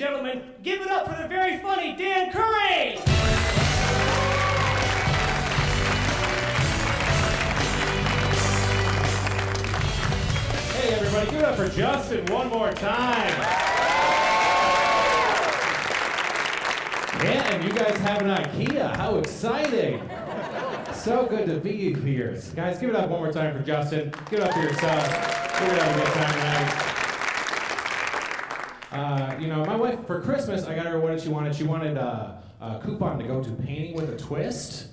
gentlemen, give it up for the very funny Dan Currie! Hey everybody, give it up for Justin one more time. And you guys have an IKEA, how exciting. So good to be here. Guys, give it up one more time for Justin. Give it up for yourselves. We're gonna have a good time tonight. My wife, for Christmas, I got her what she wanted. She wanted a coupon to go to Painting with a Twist.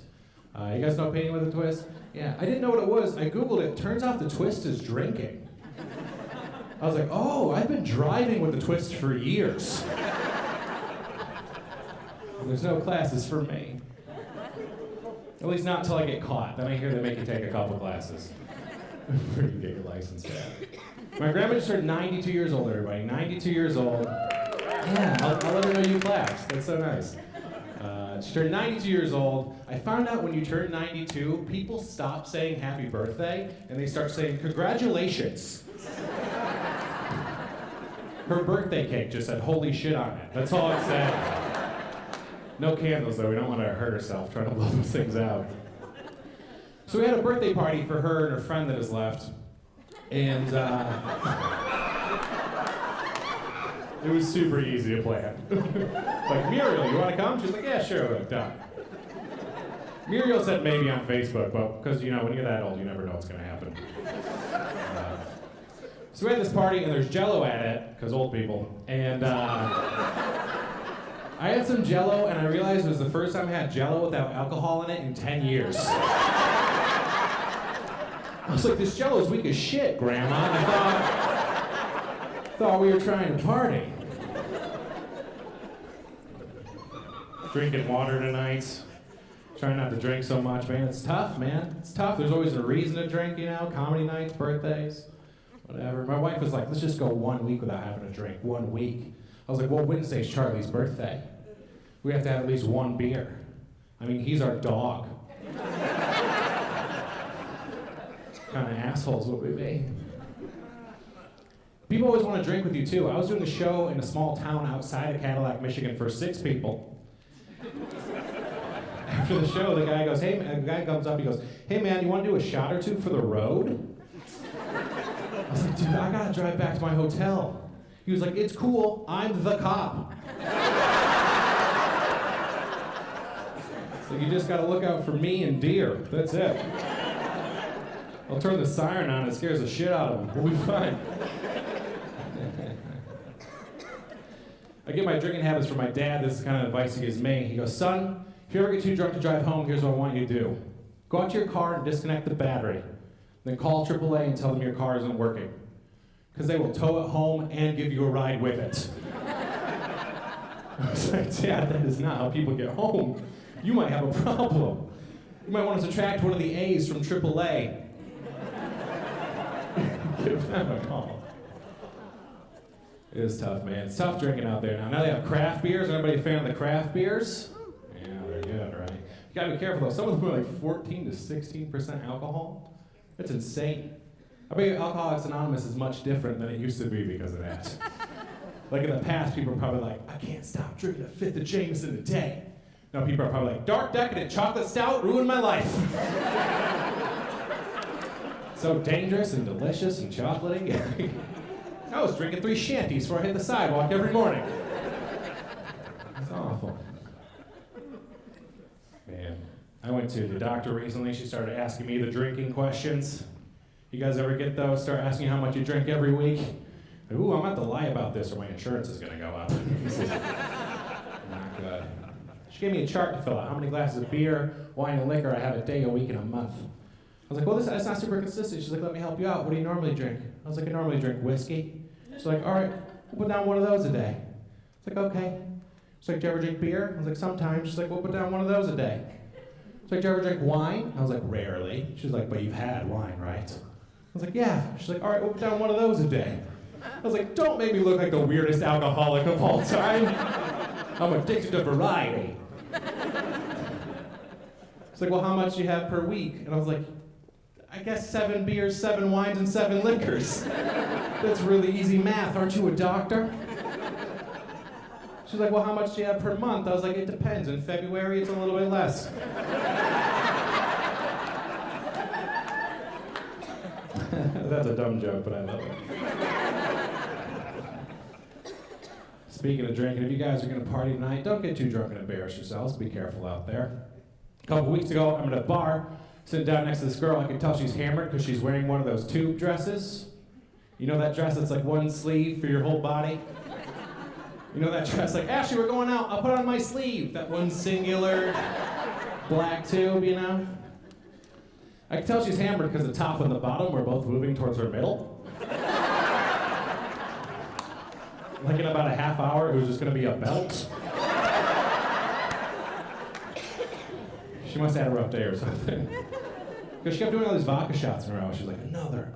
You guys know Painting with a Twist? Yeah, I didn't know what it was. I Googled it. Turns out the twist is drinking. I was like, oh, I've been driving with a twist for years. There's no classes for me. At least not until I get caught. Then I hear they make you take a couple classes before you get your license back. My grandma just turned 92 years old, everybody. 92 years old. Yeah, I'll let her know you clapped. That's so nice. She turned 92 years old. I found out when you turn 92, people stop saying happy birthday and they start saying congratulations. Her birthday cake just said holy shit on it. That's all it said. No candles though, we don't want to hurt herself trying to blow those things out. So we had a birthday party for her and her friend that has left. And it was super easy to plan. Like, Muriel, you want to come? She's like, yeah, sure, done. Muriel said maybe on Facebook, but because, when you get that old, you never know what's going to happen. So we had this party, and there's Jell-O at it, because old people, and I had some Jell-O, and I realized it was the first time I had Jell-O without alcohol in it in 10 years. I was like, this Jell-O is weak as shit, Grandma. And I thought we were trying to party. Drinking water tonight. Trying not to drink so much, man. It's tough, man. It's tough. There's always a reason to drink, comedy nights, birthdays, whatever. My wife was like, let's just go 1 week without having a drink. 1 week. I was like, well, Wednesday's Charlie's birthday. We have to have at least one beer. I mean, he's our dog. Kind of assholes would we be? People always want to drink with you too. I was doing a show in a small town outside of Cadillac, Michigan for 6 people. After the show, the guy comes up, he goes, hey man, you want to do a shot or two for the road? I was like, dude, I gotta drive back to my hotel. He was like, it's cool, I'm the cop. So you just gotta look out for me and deer, that's it. I'll turn the siren on, it scares the shit out of him. We'll be fine. I get my drinking habits from my dad. This is the kind of advice he gives me. He goes, son, if you ever get too drunk to drive home, here's what I want you to do. Go out to your car and disconnect the battery. Then call AAA and tell them your car isn't working. Because they will tow it home and give you a ride with it. I was like, Dad, that is not how people get home. You might have a problem. You might want to subtract one of the A's from AAA. Give them a call. It is tough, man. It's tough drinking out there now. Now they have craft beers. Anybody a fan of the craft beers? Yeah, they're good, right? You gotta be careful though. Some of them are like 14 to 16% alcohol. That's insane. I bet Alcoholics Anonymous is much different than it used to be because of that. Like in the past, people were probably like, I can't stop drinking a fifth of Jameson a day. Now people are probably like, dark, decadent, chocolate stout ruined my life. So dangerous and delicious and chocolatey. I was drinking 3 shanties before I hit the sidewalk every morning. It's awful. Man, I went to the doctor recently. She started asking me the drinking questions. You guys ever get those? Start asking how much you drink every week? Like, ooh, I'm about to lie about this or my insurance is going to go up. This is not good. She gave me a chart to fill out. How many glasses of beer, wine, and liquor I have a day, a week, and a month. I was like, well, that's not super consistent. She's like, let me help you out. What do you normally drink? I was like, I normally drink whiskey. She's like, all right, we'll put down one of those a day. It's like, okay. She's like, do you ever drink beer? I was like, sometimes. She's like, we'll put down one of those a day. She's like, do you ever drink wine? I was like, rarely. She's like, but you've had wine, right? I was like, yeah. She's like, all right, we'll put down one of those a day. I was like, don't make me look like the weirdest alcoholic of all time. I'm addicted to variety. She's like, well, how much do you have per week? And I was like, I guess 7 beers, 7 wines, and 7 liquors. That's really easy math. Aren't you a doctor? She's like, well, how much do you have per month? I was like, it depends. In February, it's a little bit less. That's a dumb joke, but I love it. Speaking of drinking, if you guys are going to party tonight, don't get too drunk and embarrass yourselves. Be careful out there. A couple weeks ago, I'm at a bar, sitting down next to this girl. I can tell she's hammered because she's wearing one of those tube dresses. You know that dress that's like one sleeve for your whole body? You know that dress, like, Ashley, we're going out, I'll put on my sleeve. That one singular black tube, you know? I can tell she's hammered because the top and the bottom were both moving towards her middle. Like in about a half hour, it was just gonna be a belt. She must have had a rough day or something. Because she kept doing all these vodka shots in a row. She's like, another.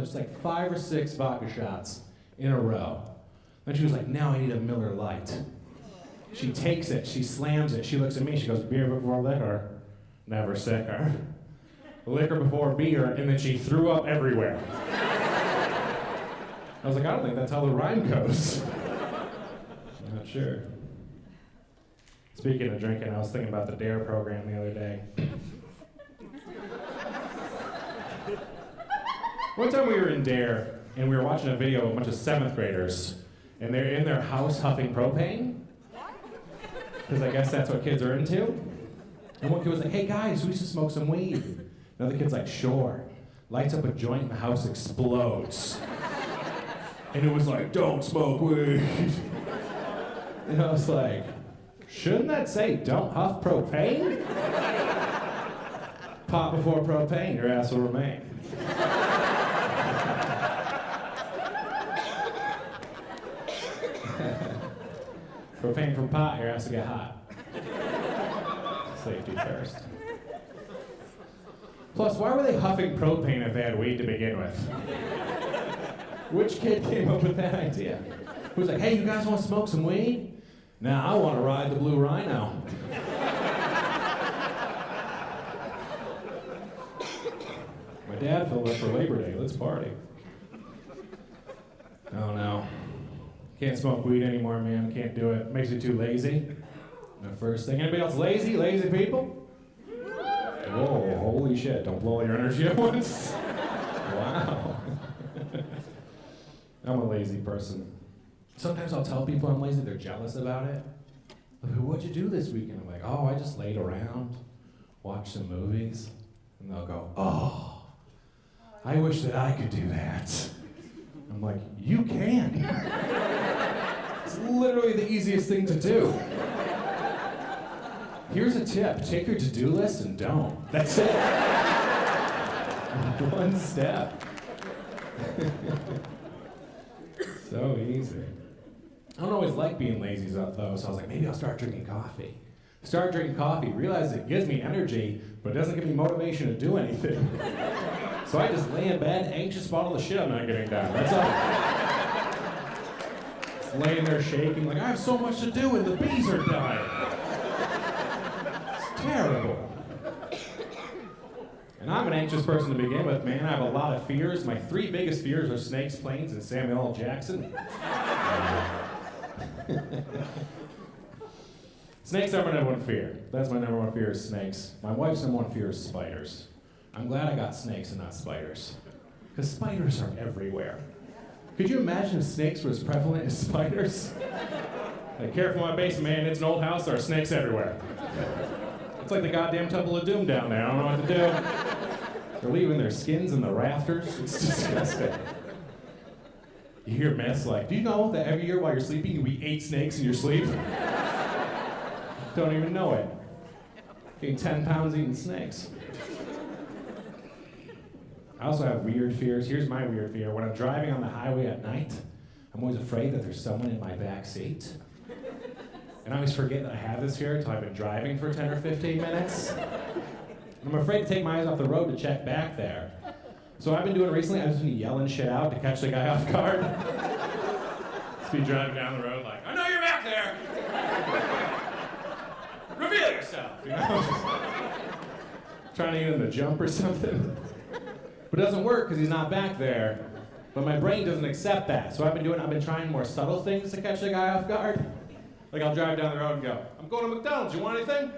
It's like 5 or 6 vodka shots in a row. Then she was like, now I need a Miller Lite. She takes it, she slams it, she looks at me, she goes, beer before liquor, never sicker. Liquor before beer, and then she threw up everywhere. I was like, I don't think that's how the rhyme goes. I'm not sure. Speaking of drinking, I was thinking about the DARE program the other day. One time we were in DARE, and we were watching a video of a bunch of 7th graders, and they're in their house huffing propane, because I guess that's what kids are into. And one kid was like, hey guys, we should smoke some weed. Another kid's like, sure. Lights up a joint and the house explodes. And it was like, don't smoke weed. And I was like, shouldn't that say don't huff propane? Pot before propane, your ass will remain. Propane from pot, your ass will get hot. Safety first. Plus, why were they huffing propane if they had weed to begin with? Which kid came up with that idea? Who was like, hey, you guys want to smoke some weed? Nah, I want to ride the Blue Rhino. My dad filled up for Labor Day. Let's party. Oh no. Can't smoke weed anymore, man. Can't do it. Makes you too lazy. The first thing. Anybody else lazy? Lazy people? Whoa, holy shit. Don't blow all your energy at once. Wow. I'm a lazy person. Sometimes I'll tell people I'm lazy, they're jealous about it. Like, what'd you do this weekend? I'm like, oh, I just laid around, watched some movies. And they'll go, oh, I wish that I could do that. I'm like, you can. It's literally the easiest thing to do. Here's a tip, take your to-do list and don't. That's it. One step. So easy. I don't always like being lazy though, so I was like, maybe I'll start drinking coffee. Start drinking coffee, realize it gives me energy, but it doesn't give me motivation to do anything. So I just lay in bed, anxious about all the shit I'm not getting done. That's all. Just laying there shaking, like, I have so much to do and the bees are dying. It's terrible. And I'm an anxious person to begin with, man. I have a lot of fears. My 3 biggest fears are snakes, planes, and Samuel L. Jackson. Snakes are my number 1 fear. That's my number 1 fear is snakes. My wife's number 1 fear is spiders. I'm glad I got snakes and not spiders. Because spiders are everywhere. Could you imagine if snakes were as prevalent as spiders? Like, careful my basement, man. It's an old house. There are snakes everywhere. It's like the goddamn Temple of Doom down there. I don't know what to do. They're leaving their skins in the rafters. It's disgusting. You hear myths like, do you know that every year while you're sleeping you eat 8 snakes in your sleep? Don't even know it. Getting 10 pounds eating snakes. I also have weird fears. Here's my weird fear. When I'm driving on the highway at night, I'm always afraid that there's someone in my back seat. And I always forget that I have this fear until I've been driving for 10 or 15 minutes. And I'm afraid to take my eyes off the road to check back there. So what I've been doing recently, I've just been yelling shit out to catch the guy off guard. Just be driving down the road like, I know you're back there! Reveal yourself! You know? Just trying to get him to jump or something. But it doesn't work because he's not back there. But my brain doesn't accept that. So I've been trying more subtle things to catch the guy off guard. Like I'll drive down the road and go, I'm going to McDonald's, you want anything?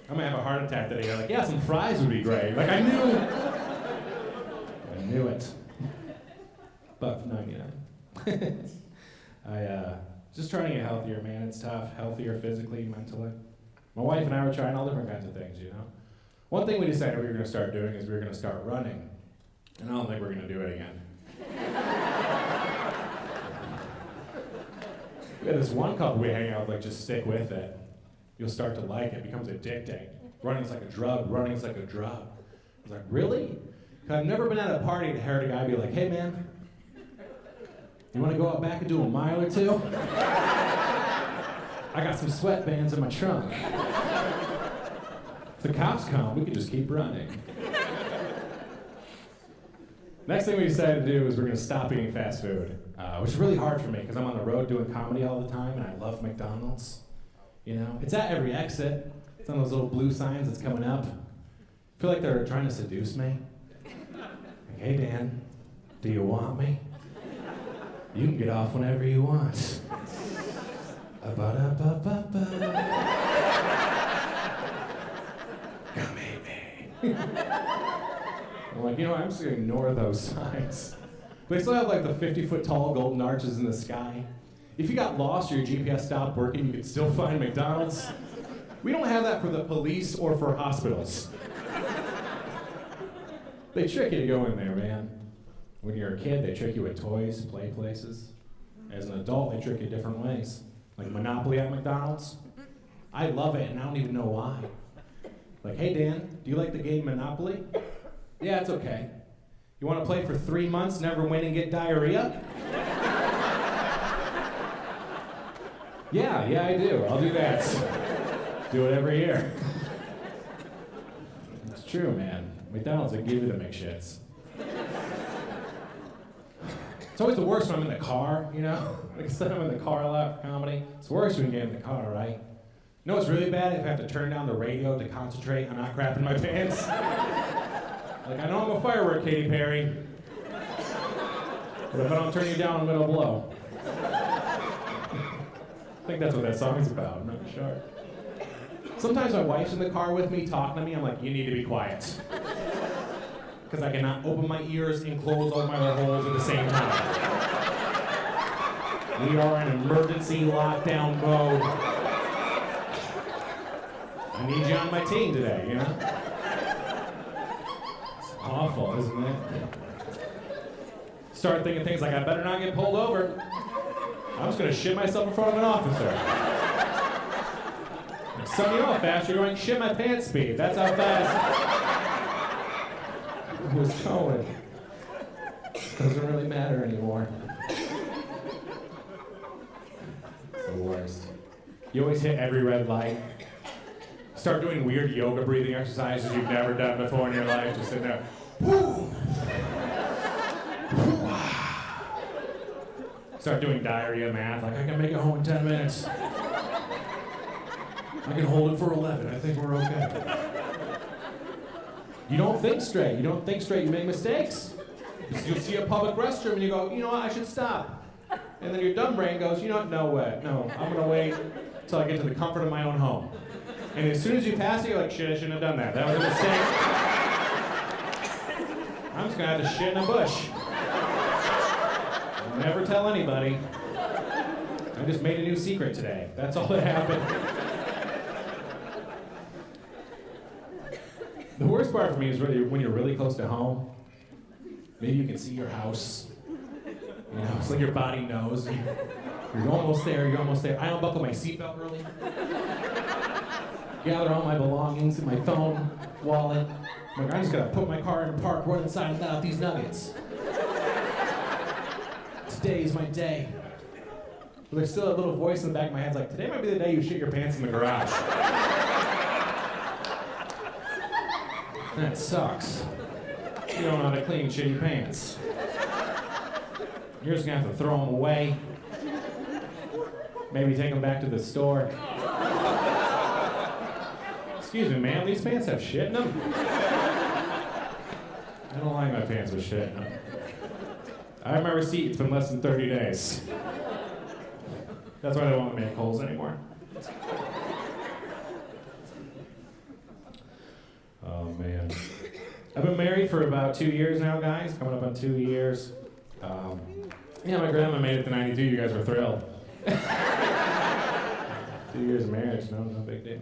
I'm gonna have a heart attack today. You're like, yeah, some fries would be great. Like I knew it. $1.99. Just trying to get healthier, man. It's tough. Healthier physically, mentally. My wife and I were trying all different kinds of things, you know. One thing we decided we were gonna start doing is we were gonna start running. And I don't think we're gonna do it again. We had this one couple we hang out with, like, just stick with it. You'll start to like it. It becomes addicting. Running's like a drug. Running's like a drug. I was like, really? 'Cause I've never been at a party and heard a guy be like, hey, man, you want to go out back and do a mile or two? I got some sweatbands in my trunk. If the cops come, we can just keep running. Next thing we decided to do is we're going to stop eating fast food, which is really hard for me because I'm on the road doing comedy all the time and I love McDonald's. You know, it's at every exit. It's on those little blue signs that's coming up. I feel like they're trying to seduce me. Like, hey, Dan, do you want me? You can get off whenever you want. Ba-da-ba-ba-ba. Come at me. I'm like, you know, I'm just gonna ignore those signs. But they still have like the 50-foot tall golden arches in the sky. If you got lost or your GPS stopped working, you could still find McDonald's. We don't have that for the police or for hospitals. They trick you to go in there, man. When you're a kid, they trick you with toys, play places. As an adult, they trick you different ways. Like Monopoly at McDonald's. I love it, and I don't even know why. Like, hey, Dan, do you like the game Monopoly? Yeah, it's okay. You want to play for 3 months, never win, and get diarrhea? Yeah, I do. I'll do that. Do it every year. It's true, man. McDonald's, they give you the McShits. It's always the worst when I'm in the car, you know? Like I said, I'm in the car a lot for comedy. It's worse when you get in the car, right? You know what's really bad? If I have to turn down the radio to concentrate on not crapping my pants. Like, I know I'm a firework, Katy Perry. But if I don't turn you down, I'm gonna blow. I think that's what that song's about, I'm not sure. Sometimes my wife's in the car with me, talking to me, I'm like, you need to be quiet. Because I cannot open my ears and close all my other holes at the same time. We are in emergency lockdown mode. I need you on my team today, you know? It's awful, isn't it? Start thinking things like, I better not get pulled over. I'm just gonna shit myself in front of an officer. Son, you know how fast you're going? Shit my pants speed. That's how fast I was going. Doesn't really matter anymore. It's the worst. You always hit every red light. Start doing weird yoga breathing exercises you've never done before in your life. Just sitting there. Woo! Start doing diarrhea math, like I can make it home in 10 minutes. I can hold it for 11, I think we're okay. You don't think straight, you make mistakes. You'll see a public restroom and you go, you know what, I should stop. And then your dumb brain goes, you know what, no way, no, I'm gonna wait until I get to the comfort of my own home. And as soon as you pass it, you're like, shit, I shouldn't have done that. That was a mistake. I'm just gonna have to shit in a bush. Never tell anybody. I just made a new secret today. That's all that happened. The worst part for me is really when you're really close to home. Maybe you can see your house. You know, it's like your body knows. You're almost there, I unbuckle my seatbelt early. Gather all my belongings in my phone, wallet. I'm like, I just gotta put my car in park, run inside and let out these nuggets. Today is my day. But there's still a little voice in the back of my head like, today might be the day you shit your pants in the garage. That sucks. You don't know how to clean shitty pants. You're just gonna have to throw them away. Maybe take them back to the store. Excuse me, ma'am, these pants have shit in them? I don't like my pants with shit in them. I have my receipt. It's been less than 30 days. That's why I don't want to make holes anymore. Oh, man. I've been married for about 2 years now, guys. Coming up on 2 years. Yeah, my grandma made it to 92. You guys were thrilled. 2 years of marriage, no big deal.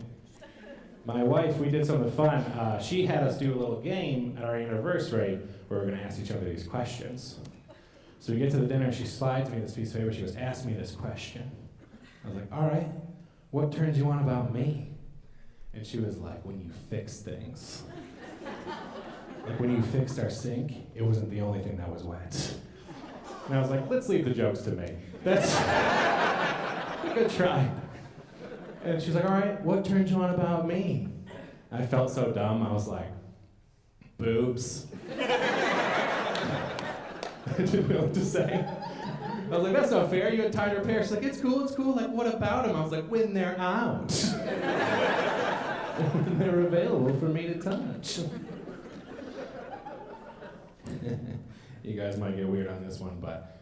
My wife, we did something fun. She had us do a little game at our anniversary where we're going to ask each other these questions. So we get to the dinner, she slides me this piece of paper. She goes, ask me this question. I was like, all right, what turns you on about me? And she was like, when you fix things. Like when you fixed our sink, it wasn't the only thing that was wet. And I was like, let's leave the jokes to me. That's a good try. And she's like, all right, what turns you on about me? I felt so dumb, I was like, boobs. I didn't know what to say. I was like, that's not fair, you had tighter pair. She's like, it's cool. Like, what about them? I was like, when they're out. When they're available for me to touch. You guys might get weird on this one, but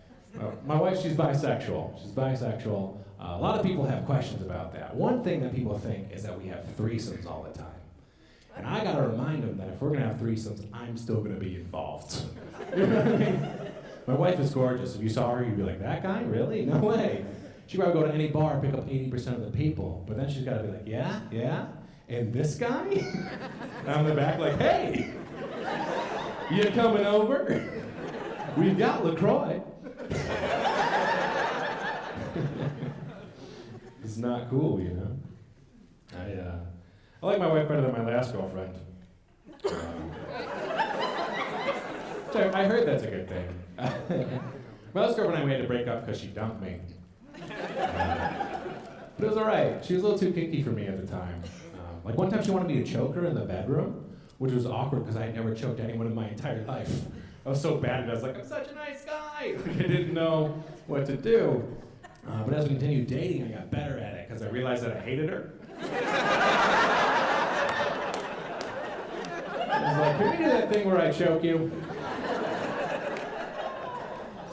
my wife, she's bisexual. A lot of people have questions about that. One thing that people think is that we have threesomes all the time. And I gotta remind them that if we're gonna have threesomes, I'm still gonna be involved. You know what I mean? My wife is gorgeous. If you saw her, you'd be like, that guy? Really? No way. She'd probably go to any bar and pick up 80% of the people. But then she's gotta be like, yeah? And this guy? And I'm in the back like, hey! You coming over? We've got LaCroix. It's not cool, you know? I like my wife better than my last girlfriend. I heard that's a good thing. My last girlfriend and I, we had to break up because she dumped me. But it was alright. She was a little too kinky for me at the time. Like one time she wanted me to choke her in the bedroom, which was awkward because I had never choked anyone in my entire life. I was so bad at it. I was like, I'm such a nice guy. I didn't know what to do. But as we continued dating, I got better at it because I realized that I hated her. I was like, can we do that thing where I choke you?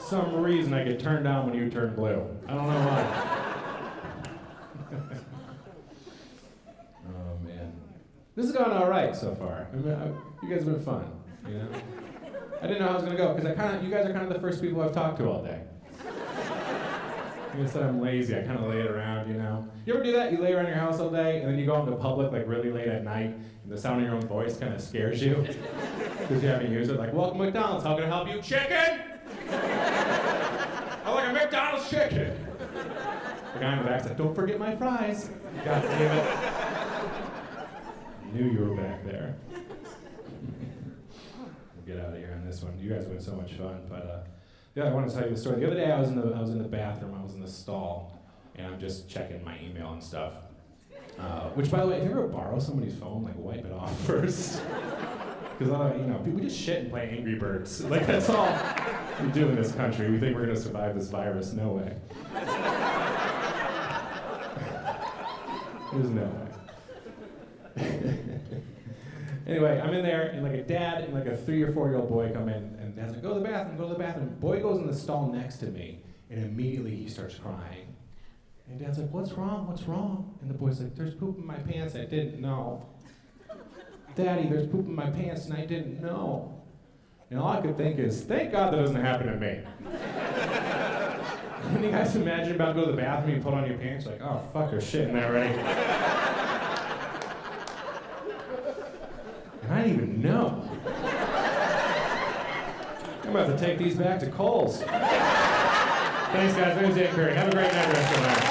Some reason I get turned on when you turn blue. I don't know why. Oh, man. This has gone all right so far. I mean, you guys have been fun, you know? I didn't know how it was going to go because you guys are kind of the first people I've talked to all day. You said I'm lazy, I kind of lay it around, you know? You ever do that? You lay around your house all day, and then you go out into public, like, really late at night, and the sound of your own voice kind of scares you? Because you haven't used it. Like, welcome to McDonald's, how can I help you? Chicken! I like a McDonald's chicken! The guy in the back said, don't forget my fries. God damn it. Knew you were back there. We'll get out of here on this one. You guys have been so much fun, but, yeah, I want to tell you the story. The other day I was in the bathroom, I was in the stall, and I'm just checking my email and stuff. Which, by the way, if you ever borrow somebody's phone, like, wipe it off first. Because, we just shit and play Angry Birds. Like, that's all we do in this country. We think we're going to survive this virus. No way. There's no way. Anyway, I'm in there, and like a dad and like a 3 or 4 year old boy come in, and dad's like, go to the bathroom. Boy goes in the stall next to me, and immediately he starts crying. And dad's like, what's wrong? And the boy's like, there's poop in my pants, I didn't know. Daddy, there's poop in my pants, and I didn't know. And all I could think is, thank God that doesn't happen to me. Can you guys imagine about to go to the bathroom and put on your pants, like, oh, fuck, there's shit in there already. And I didn't even know. I'm about to take these back to Kohl's. Thanks, guys. My name's Dan Currie. Have a great night, rest of the night.